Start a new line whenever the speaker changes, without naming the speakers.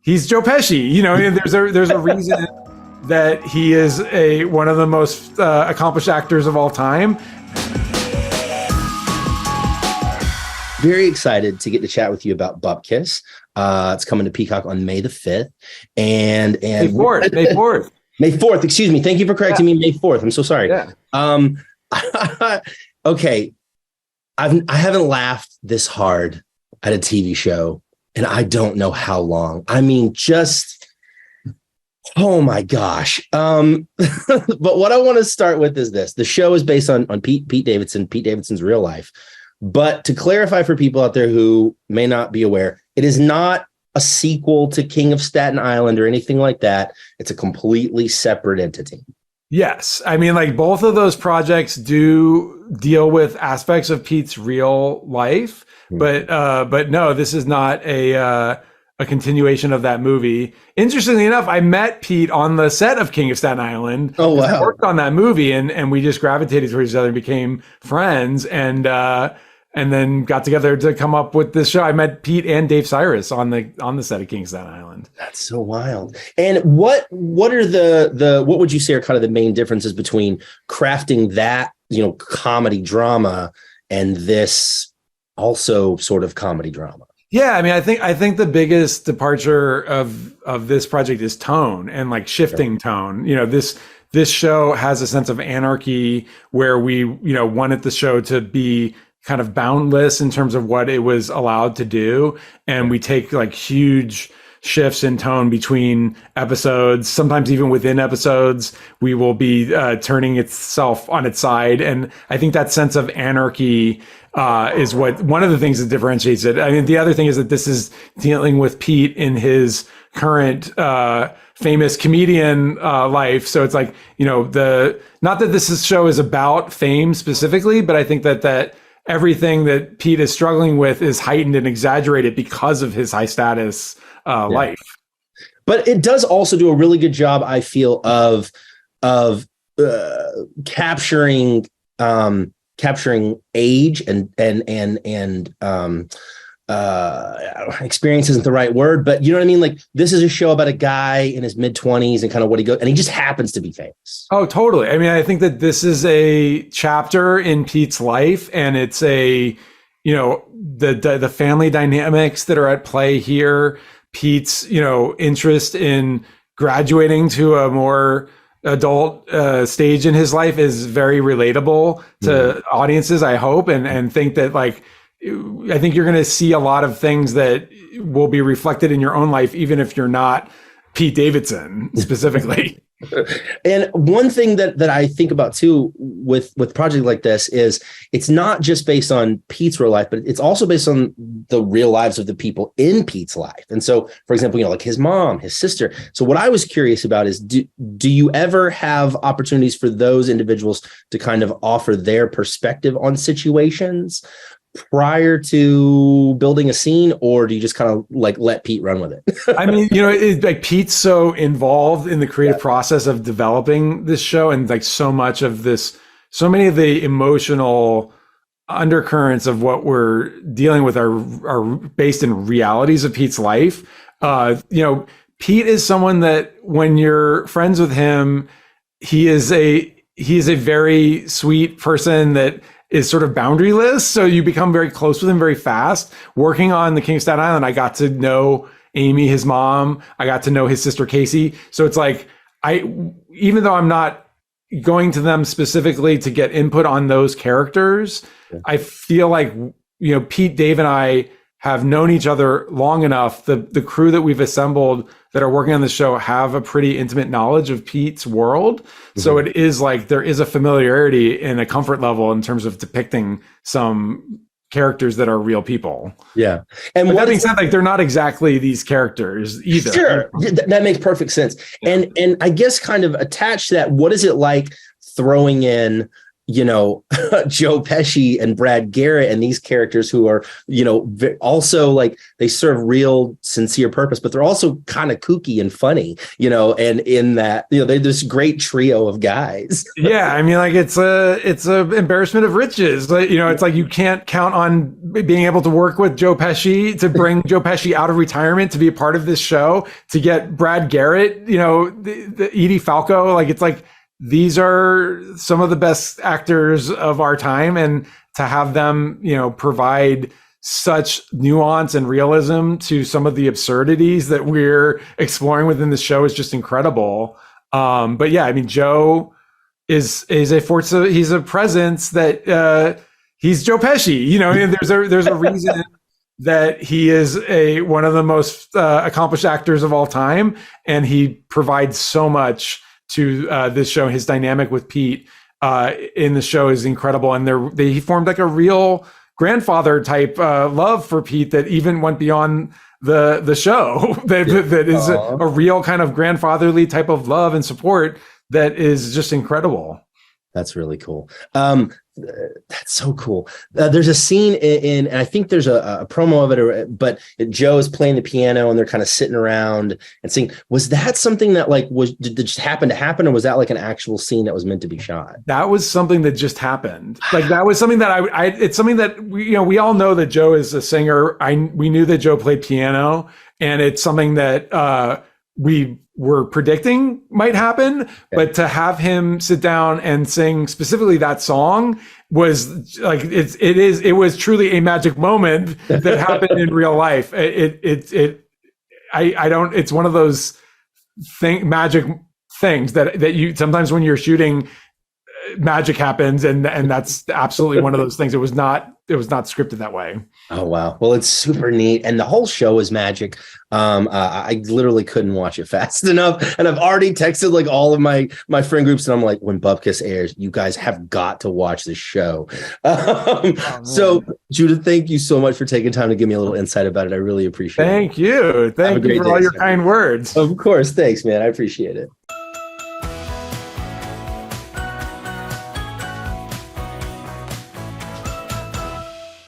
he's Joe Pesci. You know, and there's a reason that he is one of the most accomplished actors of all time.
Very excited to get to chat with you about Bupkis. It's coming to Peacock on May the 5th. And
May 4th.
May 4th, excuse me. Thank you for correcting me. May 4th. I'm so sorry.
Yeah.
Okay. I haven't laughed this hard at a TV show, and I don't know how long. I mean, just, oh my gosh. But what I want to start with is this. The show is based on Pete Davidson, Pete Davidson's real life. But to clarify for people out there who may not be aware, it is not a sequel to King of Staten Island or anything like that. It's a completely separate entity.
Yes. I mean, like, both of those projects do deal with aspects of Pete's real life, but no, this is not a continuation of that movie. Interestingly enough, I met Pete on the set of King of Staten Island.
Oh, wow.
I worked on that movie, and we just gravitated towards each other and became friends, and then got together to come up with this show. I met Pete and Dave Sirus on the set of King of Staten Island.
That's so wild. And what are the what would you say are kind of the main differences between crafting that, comedy drama and this also sort of comedy drama?
Yeah, I mean, I think the biggest departure of this project is tone and like shifting tone. This show has a sense of anarchy where we, wanted the show to be kind of boundless in terms of what it was allowed to do. And we take like huge shifts in tone between episodes. Sometimes even within episodes, we will be turning itself on its side. And I think that sense of anarchy is one of the things that differentiates it. I mean, the other thing is that this is dealing with Pete in his current famous comedian life. So it's like, not that this show is about fame specifically, but I think that everything that Pete is struggling with is heightened and exaggerated because of his high status life.
But it does also do a really good job, I feel, of capturing age and experience isn't the right word, but you know what I mean? Like, this is a show about a guy in his mid-20s and kind of what he goes, and he just happens to be famous.
Oh, totally. I mean, I think that this is a chapter in Pete's life, and it's the family dynamics that are at play here. Pete's, interest in graduating to a more adult stage in his life is very relatable to audiences, I hope, and think that, like, I think you're going to see a lot of things that will be reflected in your own life, even if you're not Pete Davidson specifically.
And one thing that I think about too with projects like this is it's not just based on Pete's real life, but it's also based on the real lives of the people in Pete's life. And so, for example, like his mom, his sister. So what I was curious about is, do you ever have opportunities for those individuals to kind of offer their perspective on situations prior to building a scene, or do you just kind of like let Pete run with it?
I mean, like, Pete's so involved in the creative process of developing this show, and like so many of the emotional undercurrents of what we're dealing with are based in realities of Pete's life. Pete is someone that when you're friends with him, he is a very sweet person that is sort of boundaryless. So you become very close with him very fast. Working on the King of Staten Island, I got to know Amy, his mom. I got to know his sister, Casey. So it's like, even though I'm not going to them specifically to get input on those characters, I feel like, Pete, Dave, and I have known each other long enough. The crew that we've assembled that are working on the show have a pretty intimate knowledge of Pete's world. So it is like there is a familiarity and a comfort level in terms of depicting some characters that are real people.
Yeah. And
that being said, like, they're not exactly these characters either.
Sure. That makes perfect sense. Yeah. And I guess kind of attached to that, what is it like throwing in Joe Pesci and Brad Garrett and these characters who are, also like they serve real sincere purpose, but they're also kind of kooky and funny, and in that, they're this great trio of guys.
Yeah. I mean, like it's a embarrassment of riches. Like, it's like you can't count on being able to work with Joe Pesci to bring Joe Pesci out of retirement to be a part of this show, to get Brad Garrett, the Edie Falco. Like, it's like, these are some of the best actors of our time, and to have them, provide such nuance and realism to some of the absurdities that we're exploring within the show is just incredible. But yeah, I mean, Joe is a force. He's a presence that he's Joe Pesci. And there's a reason that he is one of the most accomplished actors of all time, and he provides so much to this show. His dynamic with Pete in the show is incredible, and he formed like a real grandfather type love for Pete that even went beyond the show. that is a real kind of grandfatherly type of love and support that is just incredible.
That's really cool. That's so cool. There's a scene and I think there's a promo of it, but Joe is playing the piano and they're kind of sitting around and singing. Was that something that did just happen to happen, or was that like an actual scene that was meant to be shot?
That was something that just happened. Like, that was something that it's something that we all know that Joe is a singer. We knew that Joe played piano, and it's something that we were predicting might happen. Okay. But to have him sit down and sing specifically that song was like, it was truly a magic moment that happened in real life. It's one of those magic things that you sometimes when you're shooting, magic happens, and that's absolutely one of those things. It was not scripted that way.
Oh wow. Well, it's super neat, and the whole show is magic. I literally couldn't watch it fast enough, and I've already texted like all of my friend groups, and I'm like, when Bupkis airs, you guys have got to watch this show. So Judah, thank you so much for taking time to give me a little insight about it. I really appreciate it.
Thank you for all your kind words.
Of course. Thanks, man. I appreciate it.